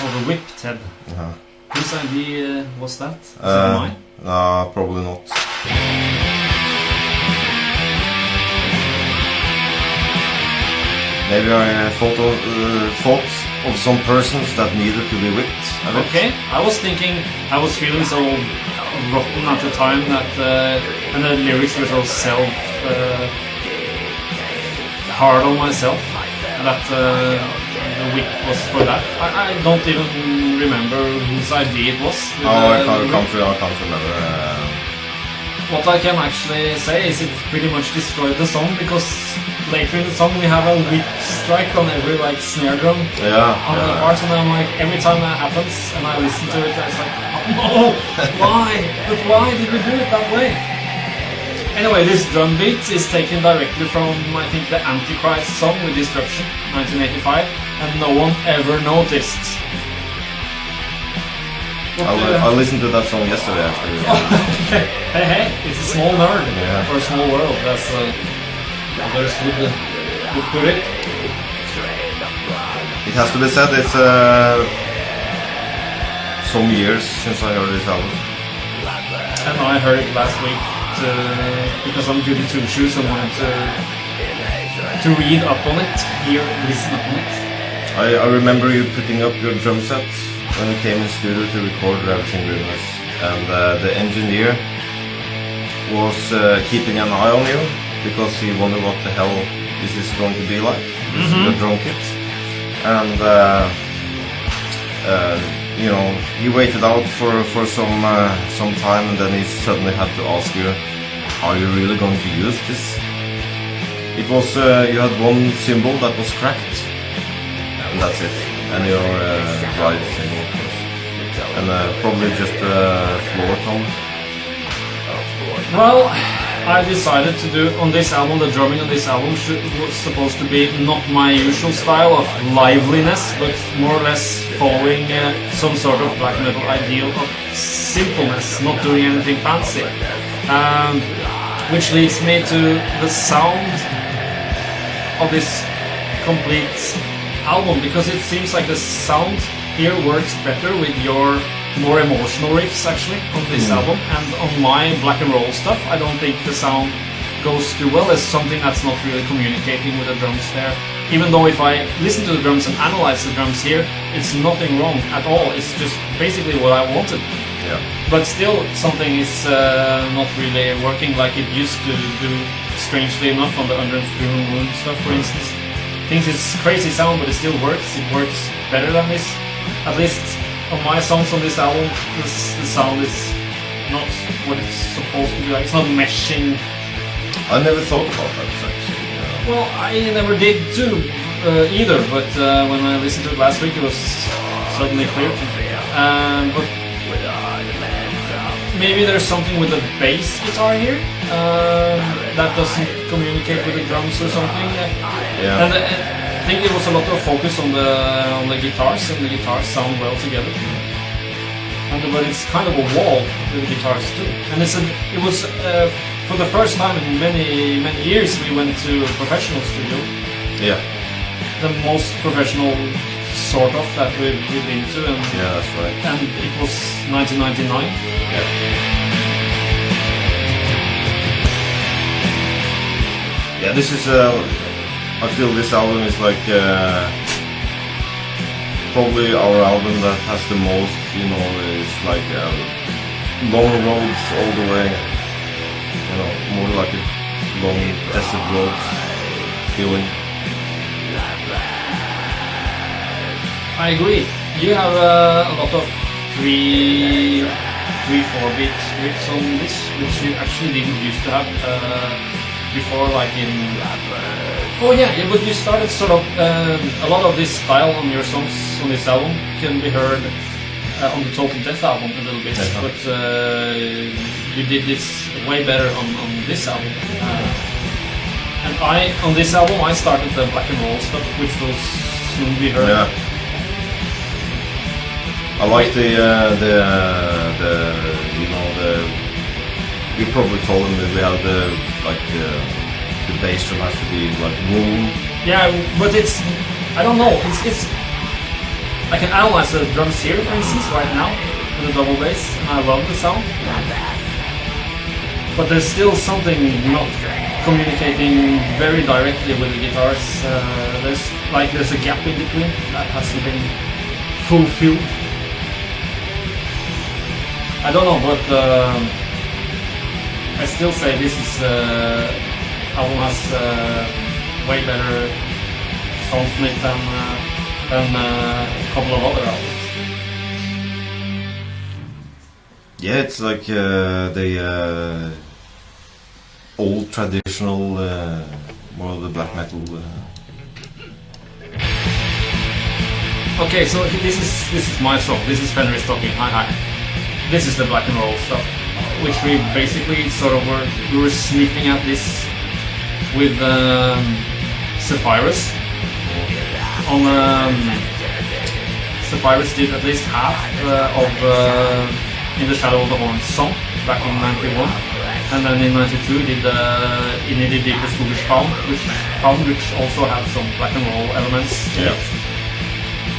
Or the whip, Ted. Whose idea was that? Was it mine? No, probably not. Maybe I thought of some persons that needed to be whipped. Okay, I was thinking, I was feeling so rotten at the time that, and the lyrics were so hard on myself, that the whip was for that. I don't even remember whose idea it was. I can't remember. What I can actually say is it pretty much destroyed the song, because later in the song we have a whip strike on every like snare drum on the parts, and I'm like, every time that happens and I listen to it, I was like, oh no, why? But why did we do it that way? Anyway, this drum beat is taken directly from, I think, the Antichrist song with Destruction, 1985, and no one ever noticed. I listened to that song yesterday actually. Hey, it's a small nerd, or a small world, that's others would put it. It has to be said, it's some years since I heard this album. And I heard it last week because I'm goody two shoes and wanted to read up on it, listen up on it. I remember you putting up your drum set when we came in studio to record Ravishing Dreamers, and the engineer was keeping an eye on you because he wondered what the hell this is going to be like, the drum kit. And you know, he waited out for some time, and then he suddenly had to ask you, are you really going to use this? It was, you had one cymbal that was cracked, and that's it. And your ride cymbal, of course. And probably just a floor tone. Well, I decided to do, on this album, the drumming on this album was supposed to be not my usual style of liveliness, but more or less following some sort of black metal ideal of simpleness, not doing anything fancy. Which leads me to the sound of this complete album, because it seems like the sound here works better with your more emotional riffs actually on this album, and on my black and roll stuff I don't think the sound goes too well. There's something that's not really communicating with the drums there, even though if I listen to the drums and analyze the drums here, it's nothing wrong at all, it's just basically what I wanted. But still something is not really working like it used to do, strangely enough, on the Under the Moon stuff, for instance. I think it's crazy sound, but it still works. It works better than this. At least on my songs on this album, the sound is not what it's supposed to be like. It's not meshing. I never thought about that actually. Well, I never did too either, but when I listened to it last week, it was suddenly clear to me. But maybe there's something with the bass guitar here that doesn't communicate with the drums or something. And I think it was a lot of focus on the guitars, and the guitars sound well together. But it's kind of a wall with the guitars too. And it was for the first time in many years we went to a professional studio. Yeah. The most professional sort of that we've been to, and that's right. And it was 1999. Yeah, this is I feel this album is like probably our album that has the most, you know, is like long roads all the way, you know, more like a long desert roads feeling. I agree. You have a lot of 3-4 bit riffs on this, which you actually didn't used to have before, like in... Oh yeah, but you started sort of... a lot of this style on your songs on this album can be heard on the Total Death album a little bit, but you did this way better on this album. And on this album I started the black and roll stuff, which will soon be heard. Yeah. I like the you know, we probably told them that we have the bass drum has to be like boom. Yeah, but it's, I don't know, it's I can analyze the drums here, for instance, right now, with the double bass, and I love the sound. But there's still something not communicating very directly with the guitars. There's a gap in between that hasn't been fulfilled. I don't know, but I still say this is album has way better sound split than a couple of other albums. Yeah, it's like the old traditional, more of the black metal. Okay, so this is my song. This is Fenris talking. Hi. This is the black and roll stuff, which we basically sort of were sniffing at this with Zephyrus. On Zephyrus did at least half of In the Shadow of the Horns song back in '91, and then in '92 did In the Deepest Foolish Pound, which also had some black and roll elements in it.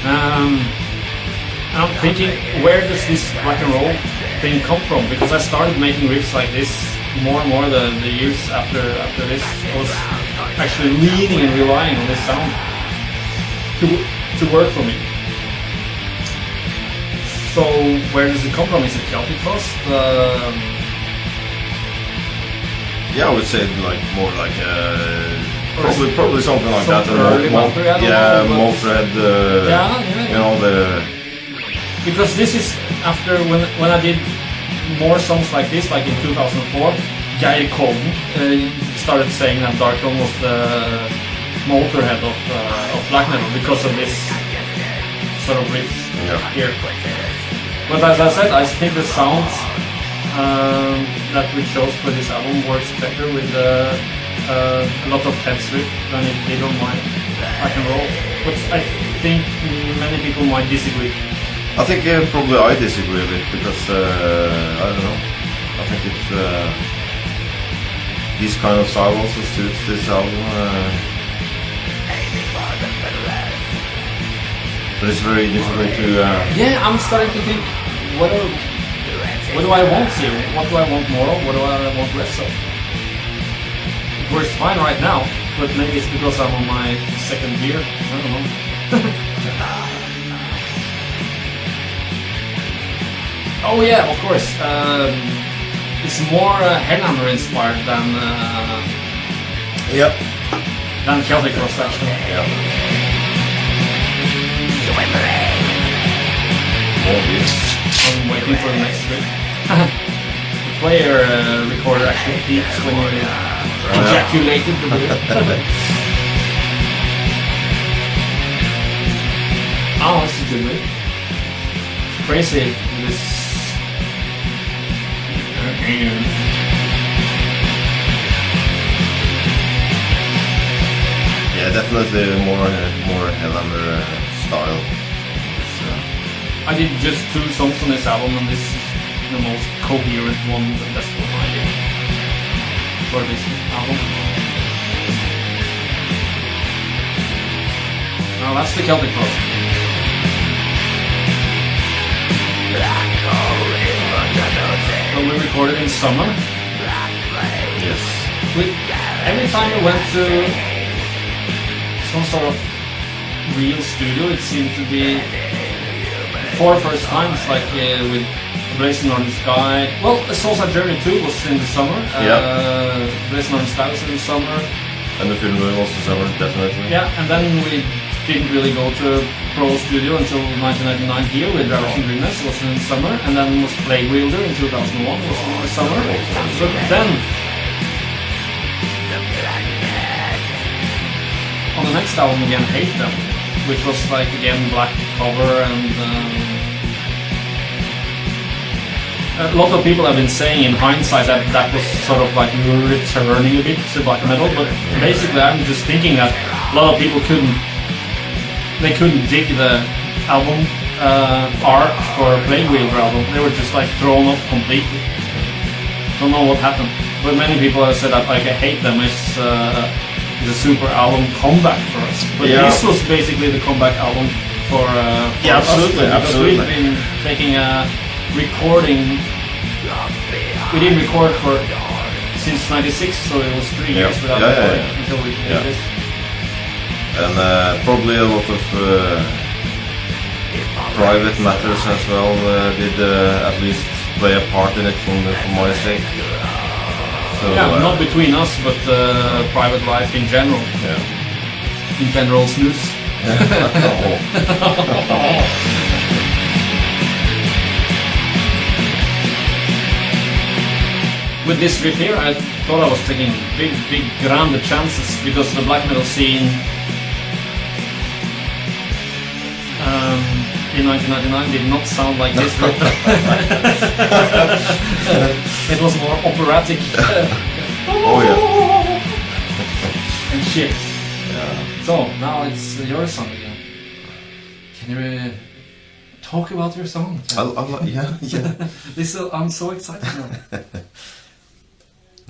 And I'm thinking, where does this black and roll thing come from? Because I started making riffs like this more and more the years after this. I was actually leaning and relying on this sound to work for me. So where does it come from? Is it Celtic Frost? Yeah, I would say like more like probably something like that. Motorhead. You know the. Because this is after when I did more songs like this, like in 2004, Geir Kolden started saying that Darkthrone was the Motorhead of black metal because of this sort of riffs here. But as I said, I think the sounds that we chose for this album works better with a lot of tense riff than it did on my rock and roll. But I think many people might disagree. I think probably I disagree with it because I don't know. I think it this kind of style also suits this album. But it's very difficult to. Yeah, I'm starting to think, what do I want here? What do I want more of? What do I want less of? It works fine right now, but maybe it's because I'm on my second beer. I don't know. Oh yeah, of course. It's more Hellhammer inspired than Celtic Frost actually. Yeah. I'm waiting for the next bit. The player recorder actually peaks when you ejaculated the beer. Oh, this is good, mate. It's crazy, this. Yeah, definitely more Hellhammer style. I did just 2 songs on this album, and this is the most coherent one, the best one I did for this album. Now that's the Celtic Frost. So we recorded in summer. Yes. Every time we went to some sort of real studio, it seemed to be 4 first times, like with Blazing Northern Sky. Well, Soulside Journey 2 was in the summer. Blazing Northern Sky was in the summer. And the film was the summer, definitely. Yeah, and then we didn't really go to Pro Studio until 1999 here with Ravishing Dreamness, was in the summer. And then was Plague Wielder in 2001, was in the summer. So then, on the next album again, Hate Them, which was like again black cover, and a lot of people have been saying in hindsight that was sort of like returning a bit to black metal, but basically I'm just thinking that a lot of people couldn't dig the album art for Plague Wielder album. They were just like thrown off completely. Don't know what happened, but many people have said that like I Hate Them is a super album comeback for us. But this was basically the comeback album for Yeah, us, absolutely, because absolutely. we've been taking a recording. We didn't record for since '96, so it was 3 years Yeah. without Yeah, yeah, recording yeah. until we Yeah. did this. And probably a lot of private matters as well did at least play a part in it for my sake. So, Yeah, not between us, but private life in general. yeah. In general, snooze. With this riff here, I thought I was taking big grande chances because the black metal scene in 1999 did not sound like this riff. It was more operatic. Oh yeah. And shit. Yeah. So now it's your song again. Can you talk about your song? Yeah, yeah. This I'm so excited now.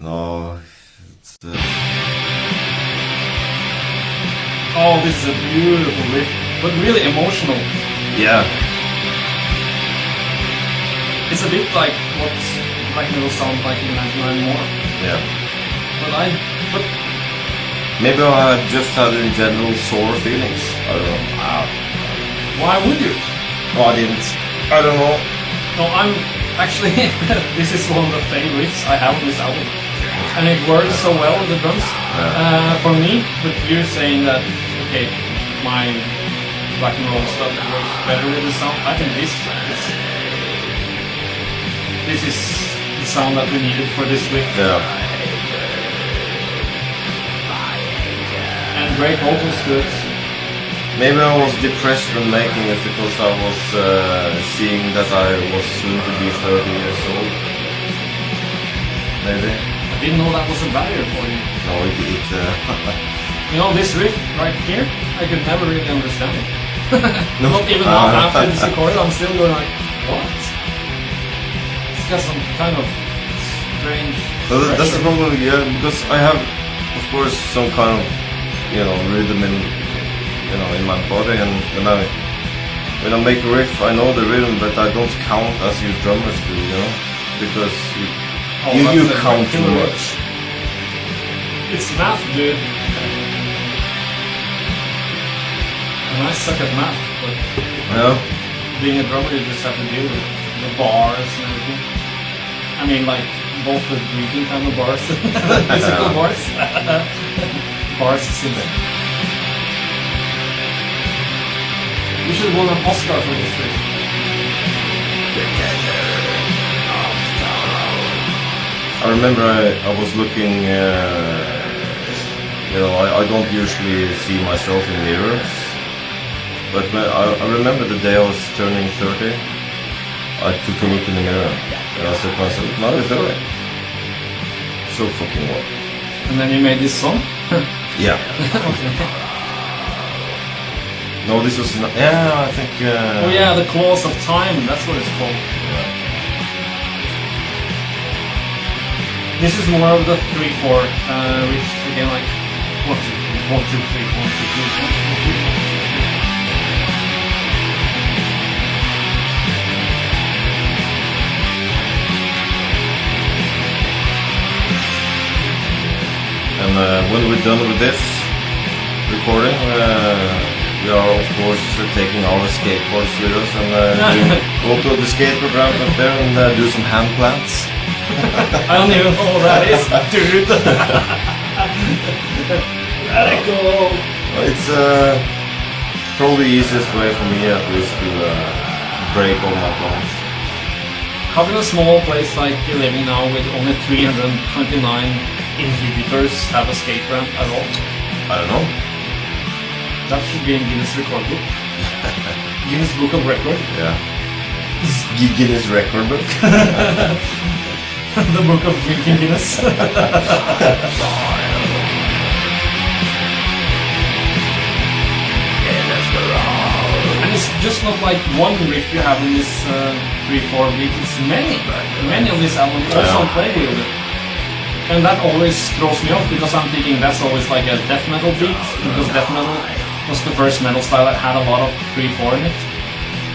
No, it's Oh, this is a beautiful riff, but really emotional. yeah, It's a bit like what black metal sounds like in 99 more. yeah. But Maybe I just had in general sore feelings. I don't know. why would you? No, I didn't. I don't know. No, I'm actually this is one of the favorite riffs I have on this album, and it works so well with the drums for me. But you're saying that okay, my black and roll stuff works better with the sound. I think this is the sound that we needed for this riff. Yeah. And great vocals to it. Maybe I was depressed when making it because I was seeing that I was soon to be 30 years old. Maybe. I didn't know that was a barrier for you. No, it You know, this riff right here, I could never really understand it. No. Not even now after this recorded, I'm still going like, what? It's got some kind of strange... That's the problem, yeah, because I have, of course, some kind of, rhythm in my body, and when I make a riff, I know the rhythm, but I don't count as you drummers do, because you that's a count too killer much. riff. It's math, dude. And I suck at math, but Yeah. being a drummer, you just have to deal with the bars and everything. I mean, like, both the drinking kind of bars, physical bars. Bars is in there. You should have won an Oscar for this riff. I remember I was looking, I don't usually see myself in mirrors, but I remember the day I was turning 30, I took a look in the mirror, and I said to myself, now you're 30. So fucking what? And then you made this song? Yeah. Okay. No, this was not, yeah, I think... Oh yeah, the Claws of Time, that's what it's called. This is more of the 3/4 riff again, like 1 2 3 1 2 3 1 2 3 1 2 3. And when we're done with this recording, we are of course taking our skateboards with us and go to the skate programs up there and do some hand plants. I don't even know what that is, dude. Let it go. It's probably the easiest way for me at least to break all my plans. How can a small place like you're living now with only 329 inhibitors have a skate ramp at all? I don't know. That should be in Guinness Record Book. Guinness Book of Record. Yeah. Guinness record book. The Book of Drinking Guinness. And it's just not like one riff you have in this 3/4 beat, it's many on this album also play with it. And that always throws me off because I'm thinking that's always like a death metal beat, because death metal was the first metal style that had a lot of 3/4 in it.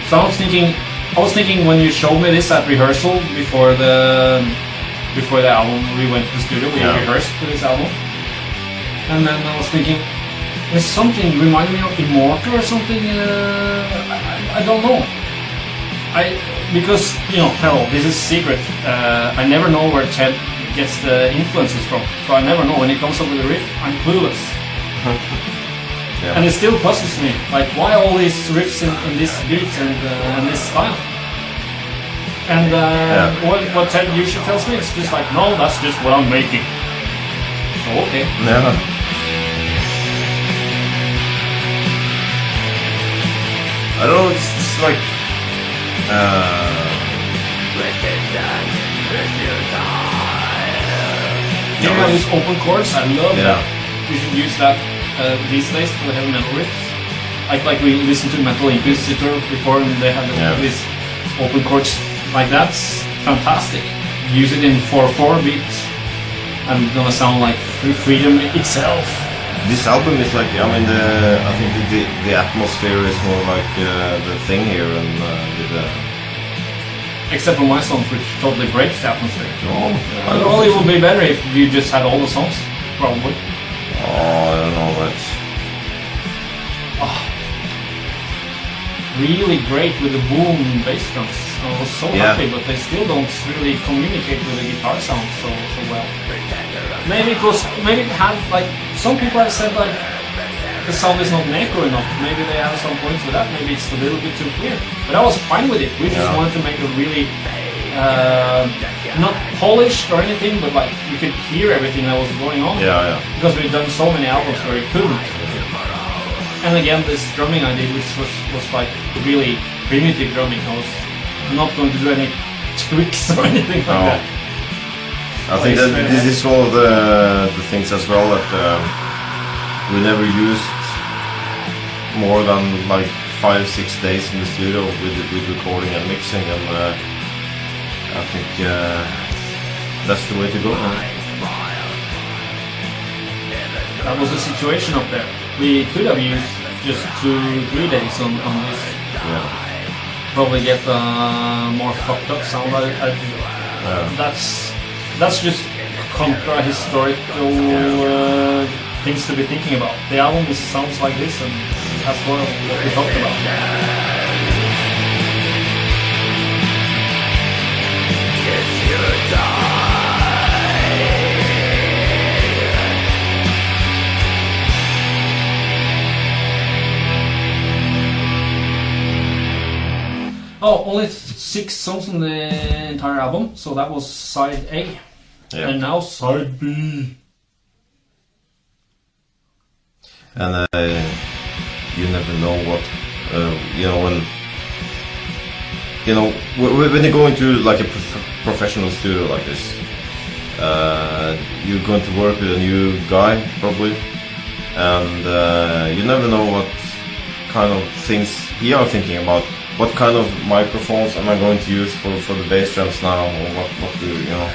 So I was thinking when you showed me this at rehearsal before the album, we went to the studio, we rehearsed for this album, and then I was thinking, there's something reminding me of Immortal or something. I don't know. Because hell, this is secret. I never know where Ted gets the influences from, so I never know. When it comes up with a riff, I'm clueless. And it still puzzles me, like why all these riffs in this beat and this style. And what Ted usually tells me, it's just like, no, that's just what I'm making. So okay. Yeah. I don't know. It's like. You have these open chords. I love that. We should use that these days for heavy metal riffs. Like we listened to Metal Inquisitor before, and they have these open chords like that. It's fantastic. Use it in 4/4 beats, and it's gonna sound like Freedom itself. This album is like, I mean, I think the atmosphere is more like the thing here, and with the. Except for my songs, which totally breaks the atmosphere. Well, it would be better if you just had all the songs, probably. Oh, I don't know, but. Really great with the boom bass drums. I was so happy, but they still don't really communicate with the guitar sound so well. Maybe it had, like, some people have said, like, the sound is not macro enough. Maybe they have some points with that. Maybe it's a little bit too clear. But I was fine with it. We just wanted to make a really not polished or anything, but like you could hear everything that was going on. Because we've done so many albums where it couldn't. And again, this drumming I did, which was like really primitive drumming. I was not going to do any tweaks or anything like that. I think that this is one of the things as well that we never used more than like 5-6 days in the studio with recording and mixing, and I think that's the way to go. That was the situation up there. We could have used just 2-3 days on this. Probably get a more fucked up sound. That's just contra historical things to be thinking about. The album sounds like this, and that's what we talked about. Oh, only 6 songs on the entire album, so that was side A. And now side B. And you never know what, when you go into like a professional studio like this, you're going to work with a new guy probably, and you never know what kind of things he are thinking about. What kind of microphones am I going to use for the bass drums now, or what do you know?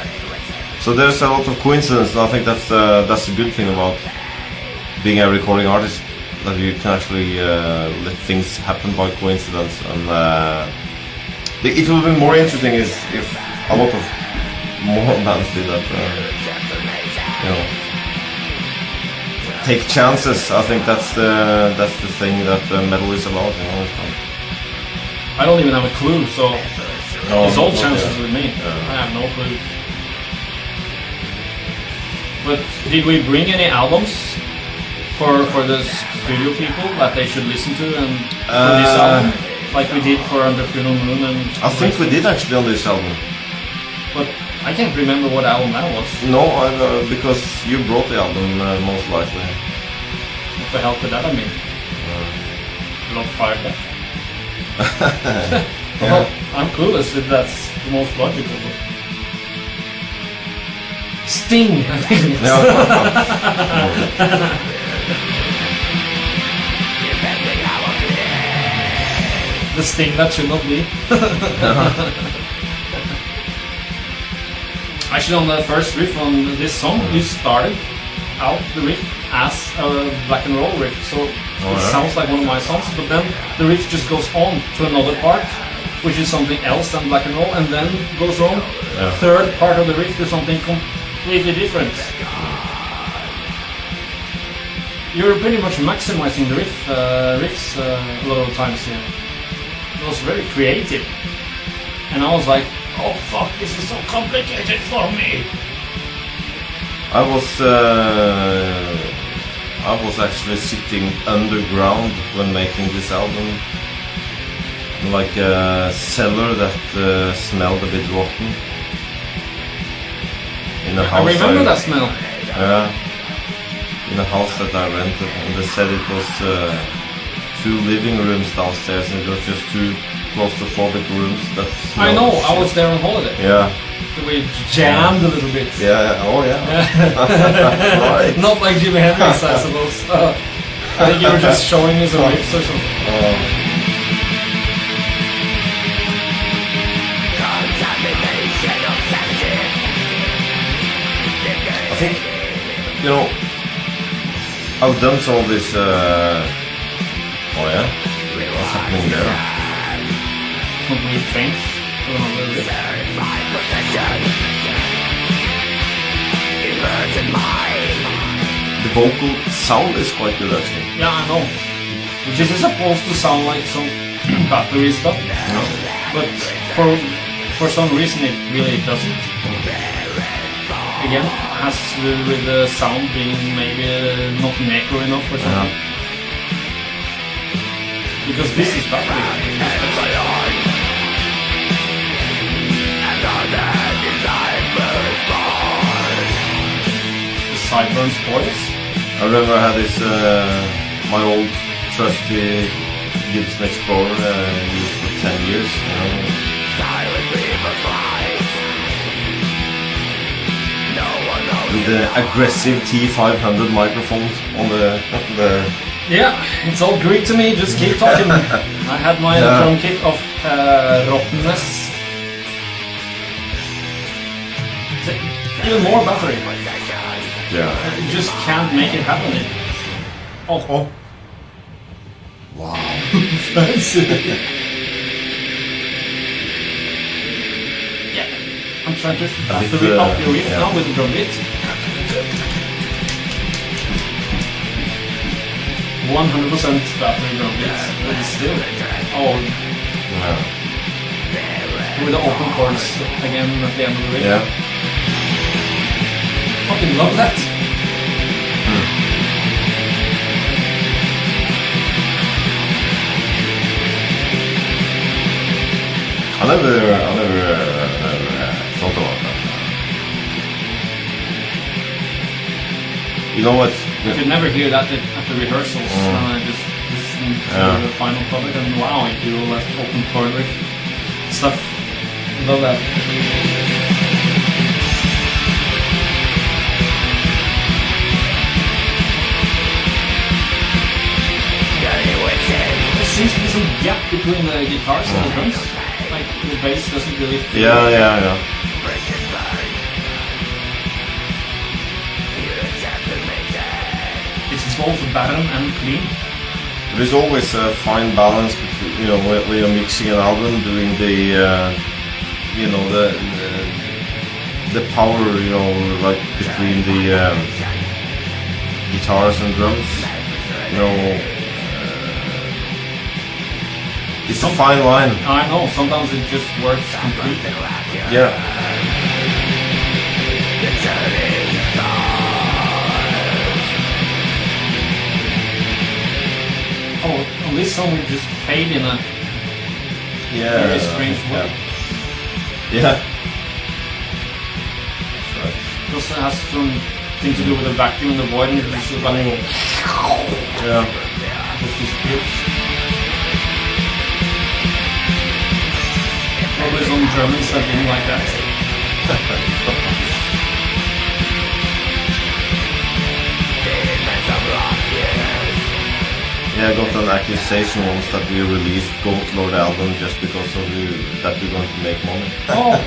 So there's a lot of coincidence, and I think that's a good thing about being a recording artist, that you can actually let things happen by coincidence. And it will be more interesting if a lot of more bands do that. Take chances. I think that's the thing that metal is about. I don't even have a clue, so it's all chances with me. I have no clue. But did we bring any albums for the studio people that they should listen to and for this album, like we did for Under Funeral Moon? And I think we did actually on this album. But I can't remember what album that was. No, because you brought the album most likely. What the hell could that have been? Blood Fire Death. Well, I'm clueless if that's the most logical. Sting, I think. The Sting that should not be. Actually, on the first riff on this song, you started out the riff as a black and roll riff, so it yeah. sounds like one of my songs. But then the riff just goes on to another part, which is something else than black and roll, and then goes on. Yeah. Third part of the riff is something completely different. You're pretty much maximizing the riffs a lot of times here. It was very creative, and I was like, "Oh fuck, this is so complicated for me." I was actually sitting underground when making this album, like a cellar that smelled a bit rotten. In a house I remember that smell. Yeah, in a house that I rented, and they said it was 2 living rooms downstairs, and it was just 2 claustrophobic rooms that smelled. I know, I shit. was there on holiday. Yeah. We jammed a little bit. Yeah. Oh yeah. Right. Not like Jimi Hendrix, I suppose. I think you were just showing me some riffs or something. I think, you know, I've done some of this. Oh yeah. What's happening there? Complete change to another riff. The vocal sound is quite good actually. Yeah, I know. This is supposed to sound like some battery stuff, but for some reason it really doesn't. Again, has to do with the sound being maybe not necro enough or something. Because this is battery. The sideburn spoils. I remember I had this, my old trusty Gibson Explorer used for 10 years. You know. With the aggressive T500 microphones on the Yeah, it's all Greek to me, just keep talking. I had my drum kit of rottenness. Even more battery. yeah. You just can't make it happen. Oh. Wow. Fancy. Yeah, I'm trying to battery up your riff now with the drum kit. 100% battery drum kit, but it's still with the open chords again at the end of the riff. Yeah. Fucking love that. I never thought about that. You know what? I could never hear that at the rehearsals. I just listened to the final product and wow, I do all that open chord riff stuff. Love that. There seems to be some gap between the guitars and the drums. Like the bass doesn't really fit. Yeah. It's both barren and clean. There's always a fine balance between, you know, when you're mixing an album, doing the, you know, the power, you know, like between the guitars and drums, you know. It's a fine line. I know, sometimes it just works completely. Yeah. Oh, on this song we just fade in a very strange way. Yeah. It also has something to do with the vacuum in the void and it just sort of like just disappears. Probably some Germans that didn't like that. Yeah, I got an accusation once that we released Goat Lord album just because of that we're going to make money. Oh!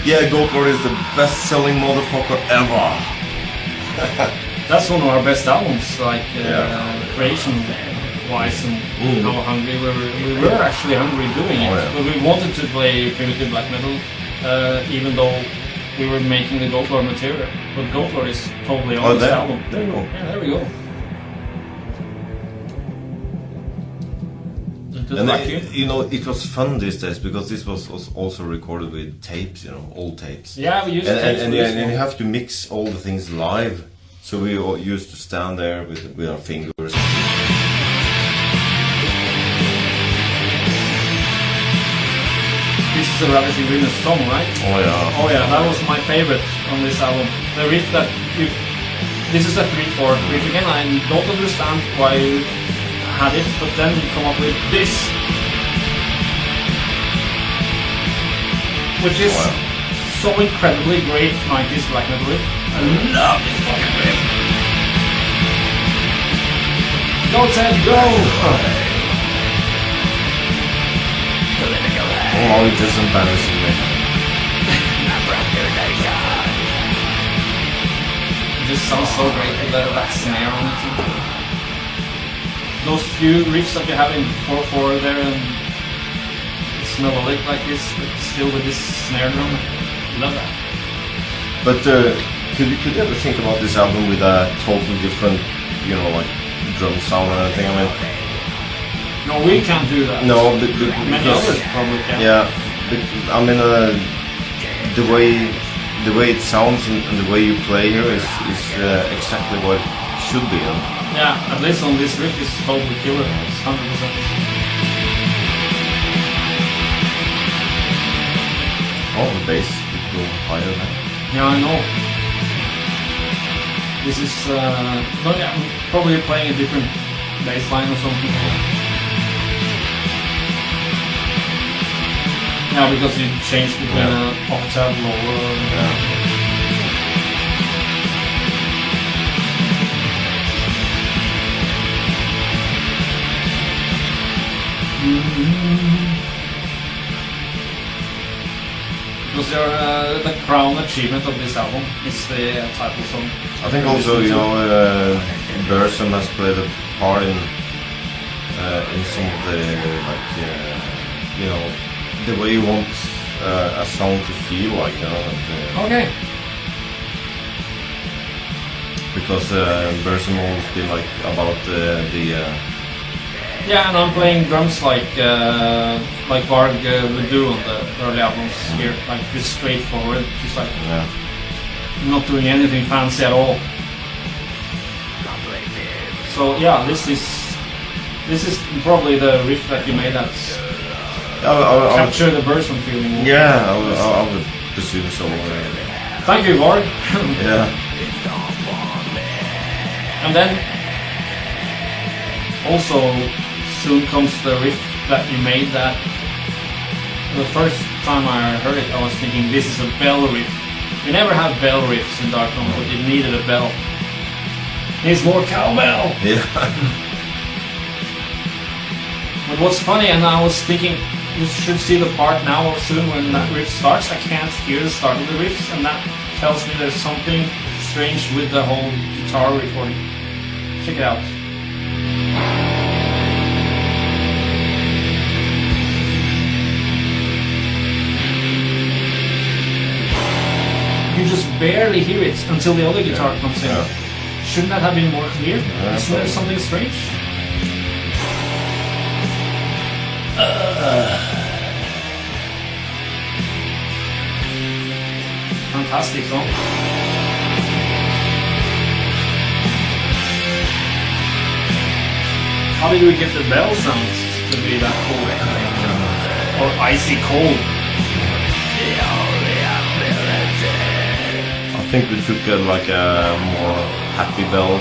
Yeah, Goat Lord is the best-selling motherfucker ever. That's one of our best albums, like creation-wise, and how hungry we were actually hungry doing it. But we wanted to play primitive black metal, even though we were making the Goat Lord material. But Goat Lord is totally on this album. There you go. Yeah, there we go. And it was fun these days because this was also recorded with tapes, old tapes. Yeah, we used tapes. And you have to mix all the things live. So we all used to stand there with our fingers. This is a Ravishing Goodness song, right? Oh yeah. Oh yeah, that was my favorite on this album. The riff that this is a 3/4 riff again. I don't understand why you had it, but then you come up with this, which is so incredibly great 90s black metal riff. I love this fucking riff. Go Ted, go! Oh, you're just embarrassing me. It just sounds so great with that snare on it. Those few riffs that you have in 4/4 there, and it's melodic like this, but still with this snare drum. Love that. But could you ever think about this album with a totally different, like drum sound and everything? I mean, no, we can't do that. No, many others probably can. Yeah, but, I mean, the way it sounds and the way you play here is exactly what it should be. Yeah, at least on this riff is totally killer. It's 100%. Oh, the bass would go higher now. Yeah, I know. This is no, yeah, I'm probably playing a different bass line or something. Yeah, because you changed between an octave lower. Because the crown achievement of this album is the title song. I think also, Burzum has played a part in some of the, the way you want a song to feel like, Okay. Because Burzum always been like about the yeah, and I'm playing drums like Varg would do on the early albums here, like just straightforward, just like not doing anything fancy at all. So yeah, this is probably the riff that you made that capture the Burzum feeling. Yeah, I would presume so. Thank you, Varg. Yeah. And then also soon comes the riff that you made that the first time I heard it I was thinking this is a bell riff. We never had bell riffs in Darkthrone, but it needed a bell. Needs more cowbell! Yeah. But what's funny, and I was thinking you should see the part now or soon when that riff starts. I can't hear the start of the riffs, and that tells me there's something strange with the whole guitar recording. Check it out. You just barely hear it until the other guitar comes in. Yeah. Shouldn't that have been more clear? Isn't there something strange? Fantastic song. How did we get the bell sounds to be that cold? Or icy cold? I think we took a more happy bell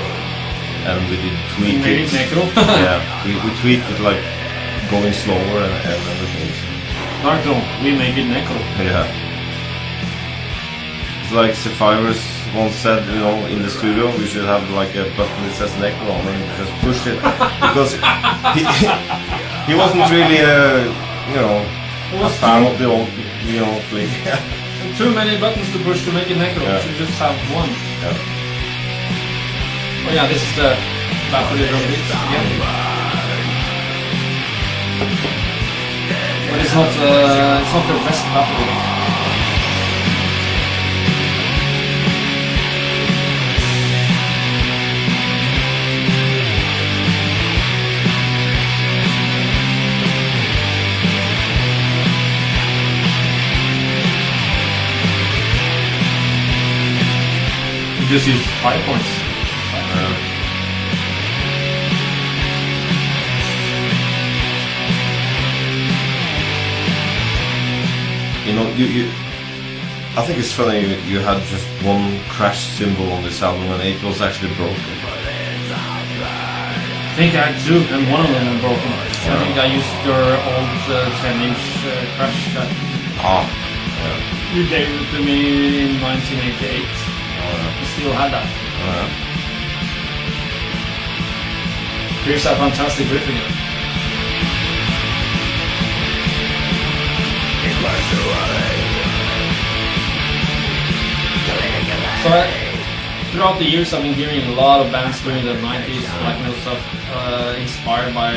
and we did tweak Made it. it necro? Yeah, we tweaked it like going slower and everything. Darkthrone, we make it necro. Yeah. It's like Zephyrus once said, in the studio we should have like a button that says necro on and just push it. Because he wasn't really a fan of the old, thing. Too many buttons to push to make it necro. Yeah. You should just have one. Yeah. Oh yeah, this is the battery drum beat again. But it's not the best battery. Just use 5 points. You know, I think it's funny you had just one crash cymbal on this album and it was actually broken. I think I had 2 and one of them were broken. I think I used your old 10-inch crash that you gave it to me in 1988. I still had that. Here's that fantastic riff again. So throughout the years I've been hearing a lot of bands during the 90s, black metal stuff, inspired by,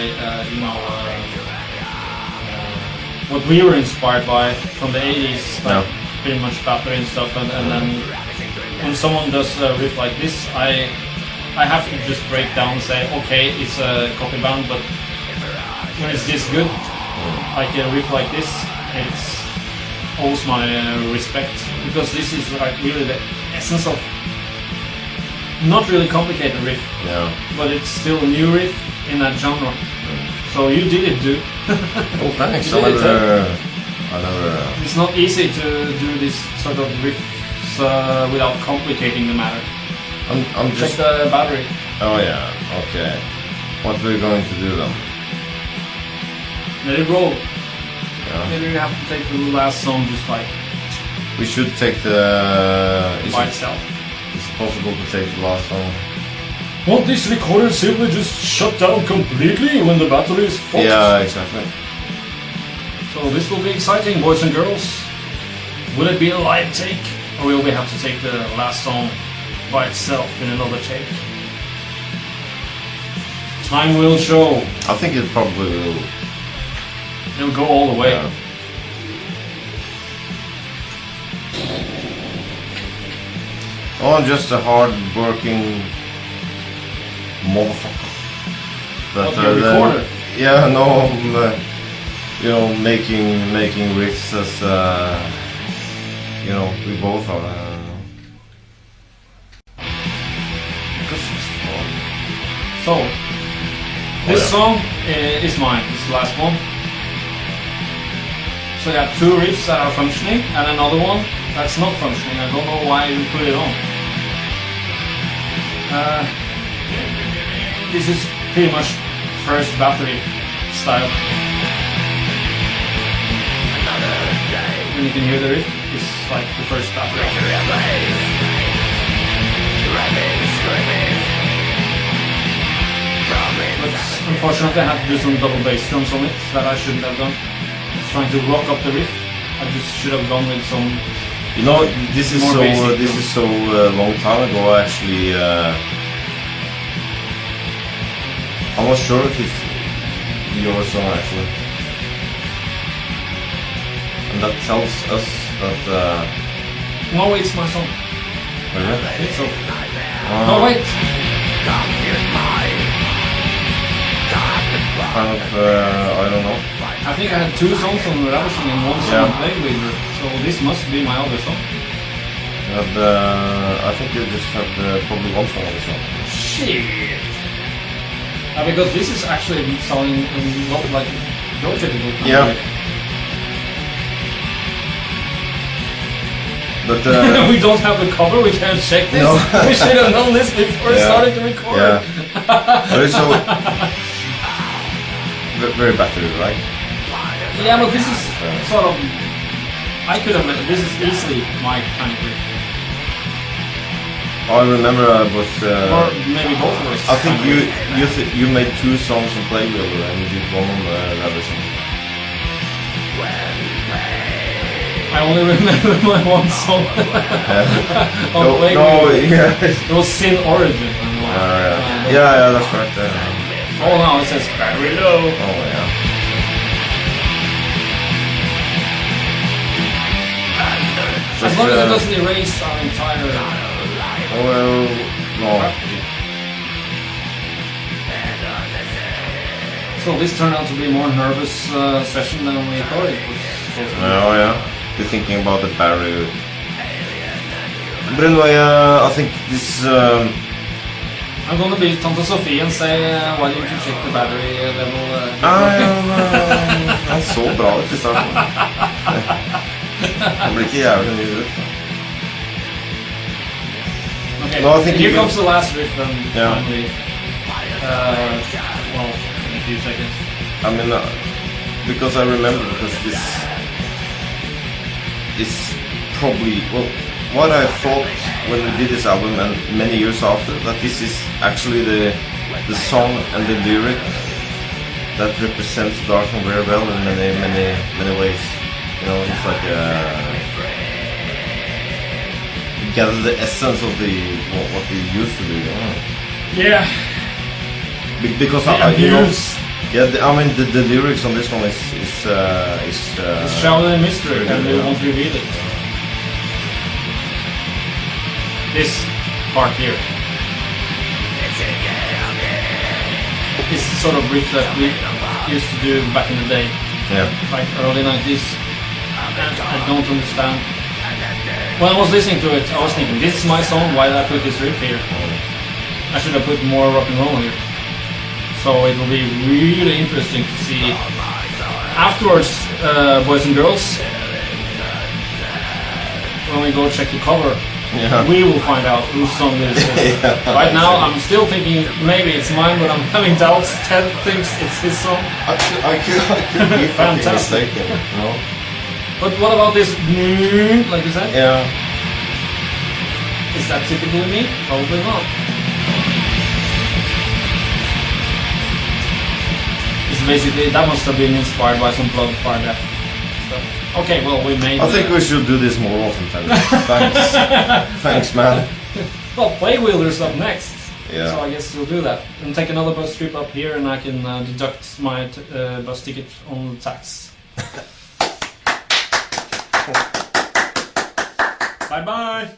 what we were inspired by from the 80s, like pretty much battery and stuff, and then when someone does a riff like this, I have to just break down and say, okay, it's a copy band, but when it's this good, like a riff like this, it's owes my respect, because this is like really the essence of not really complicated riff, but it's still a new riff in that genre. So you did it, dude. Oh, thanks. It's not easy to do this sort of riff without complicating the matter. I'm just... Check the battery. Oh yeah, okay. What we're going to do then? Let it roll. Yeah. Maybe we have to take the last song just like... We should take the... by itself. Is it possible to take the last song? Won't this recorder simply just shut down completely when the battery is full? Yeah, exactly. So this will be exciting, boys and girls. Will it be a live take? Or will we have to take the last song by itself in another take? Time will show. I think it probably will. It'll go all the way. Yeah. Oh, I'm just a hard-working motherfucker. But You're a recorder. Yeah, no, I'm, you know, making riffs as, you know, we both are. Because it's fun. So, this song is mine. It's the last one. So I got 2 riffs that are functioning and another one that's not functioning. I don't know why we put it on. This is pretty much first battery style. When you can hear the riff, it's like the first battery. But unfortunately I had to do some double bass drums on it that I shouldn't have done. Trying to rock up the riff. I just should have gone with some. You know, this is more so basic this is so long time ago. Actually, I'm not sure if it's your song actually, and that tells us that. No, it's my song. Really? I think so. No, wait. Kind of, I don't know. I think I had 2 songs on Ravishing and 1 song on Plague Weaver, so this must be my other song. And I think you just have probably 1 song on the song. Shit! Because this is actually sounding not like your typical kind Yeah. of riff. But We don't have the cover, we can't check this. No. We should have known this before starting to record. yeah, but it's so very battery, right? Yeah, but this is sort of... I could have... This is easily my kind of riff. I remember I was. Or maybe both of us. I think you made 2 songs on Plague Weaver and you did 1 on Ravishing. I only remember my one song. On No, Plague no, Wheel. yeah. It was Sin Origin. Yeah, that's right. Oh, now it says Battery Low. Oh, yeah. As long as it doesn't erase our entire... Well, no. So this turned out to be a more nervous session than we thought it was supposed to be. Oh, yeah. You're thinking about the battery. But anyway, I think this... I'm gonna be Tante Sophie and say, why didn't you check the battery level? Han så bra ut I starten. Han blir ikke jævlig ny ut. Okay, No, I think here you comes the last riff and Yeah. finally, well, in a few seconds. I mean, because I remember because this is probably, well, what I thought when we did this album and many years after, that this is actually the song and the lyric that represents Darkman very well in many ways. You know, it's like you gather the essence of what we used to do. You know? Yeah, Because the you know, abuse. yeah, I mean the lyrics on this one is It's shrouded in mystery and we won't reveal it. This part here. This sort of riff that we used to do back in the day, yeah. like early 90s. I don't understand. When I was listening to it, I was thinking, this is my song, why did I put this riff here? I should have put more rock and roll here. So it will be really interesting to see afterwards, boys and girls, when we go check the cover, Yeah. we will find out whose song this is. Yeah, Right now, I'm still thinking maybe it's mine, but I'm having doubts. Ted thinks it's his song. I could be fucking Fantastic. mistaken, you know? But what about this, like you said? Yeah. Is that typically me? Probably not. It's basically, that must have been inspired by some Blood Fire Death stuff. Okay, well, we made... I think we should do this more often, Tyler. Thanks. Thanks, man. Well, Plague Wheeler's up next. Yeah. So I guess we'll do that. And take another bus trip up here and I can deduct my bus ticket on the tax. Bye-bye!